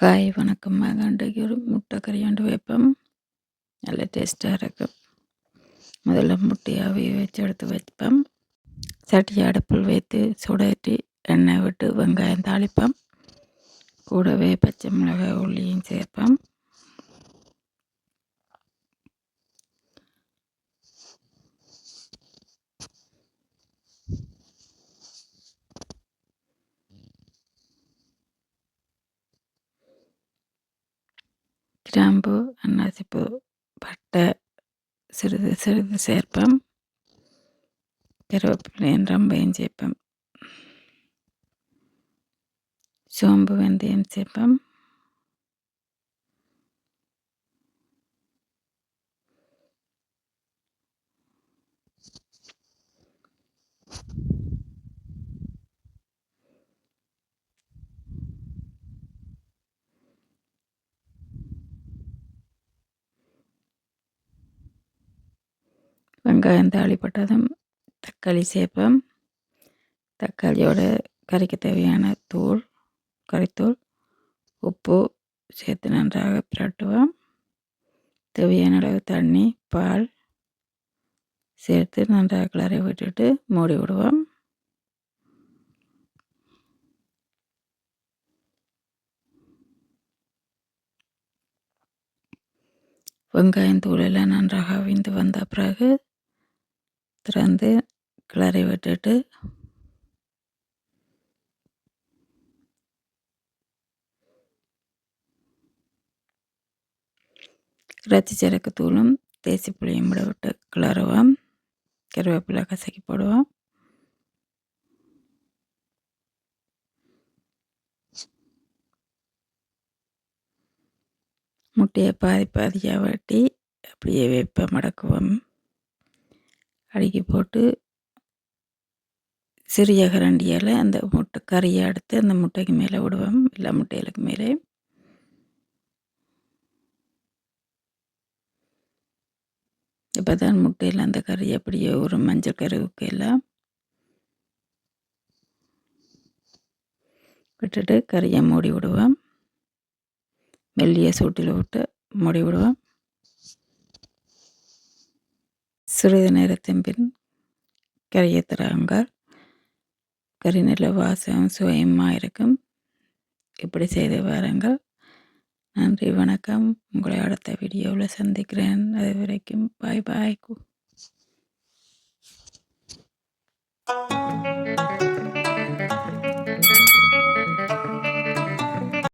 Hi வணக்கம். இன்றைக்கு ஒரு முட்டை கறியாண்டு வைப்போம். நல்ல டேஸ்ட்டாக இருக்கும். முதல்ல முட்டையை அவிய வச்சு எடுத்து வைப்போம். சட்டியை அடுப்பில் வைத்து சுடேற்றி எண்ணெய் விட்டு வெங்காயம் தாளிப்போம். கூடவே பச்சை மிளகாய் உள்ளியும் சேர்ப்போம். கிராம்பு, அன்னாசிப்பூ, பட்டை சிறிது சிறிது சேர்ப்போம். கருவேப்பிலையும் ரம்பையும் சேர்ப்போம். சோம்பு வெந்தயம் சேர்ப்போம். வெங்காயம் தாளிப்பட்டதும் தக்காளி சேர்ப்போம். தக்காளியோட கறிக்கு தேவையான கறித்தூள், உப்பு சேர்த்து நன்றாக பிரட்டுவோம். தேவையான அளவு தண்ணி, பால் சேர்த்து நன்றாக கிளறி விட்டுட்டு மூடி விடுவோம். வெங்காயம் தூளெல்லாம் நன்றாக அவிந்து வந்த பிறகு திறந்து கிளறி விட்டுட்டு இறைச்சி சரக்கு தூளும் தேசி புளியும் விட விட்டு கிளறுவோம். கருவேப்பிலை கசக்கி போடுவோம். முட்டையை பாதியாக வெட்டி அப்படியே வேப்ப மடக்குவோம். அடுக்கி போட்டு சிறிய கரண்டியால் அந்த முட்டை கறியை எடுத்து அந்த முட்டைக்கு மேலே விடுவோம். எல்லா முட்டைகளுக்கு மேலே இப்போ தான் முட்டையில் அந்த கறி அப்படியே ஒரு மஞ்சள் கருவுக்கு எல்லாம் விட்டுட்டு கறியை மூடி விடுவோம். மெல்லிய சூட்டில் விட்டு மூடி விடுவோம். சிறிது நேரத்தின் பின் கறியை திறந்தால் கறி நல்ல வாசம் சுவையமாக இருக்கும். இப்படி செய்து வாருங்கள். நன்றி, வணக்கம். உங்களை அடுத்த வீடியோவில் சந்திக்கிறேன். அது வரைக்கும் பாய் பாய்.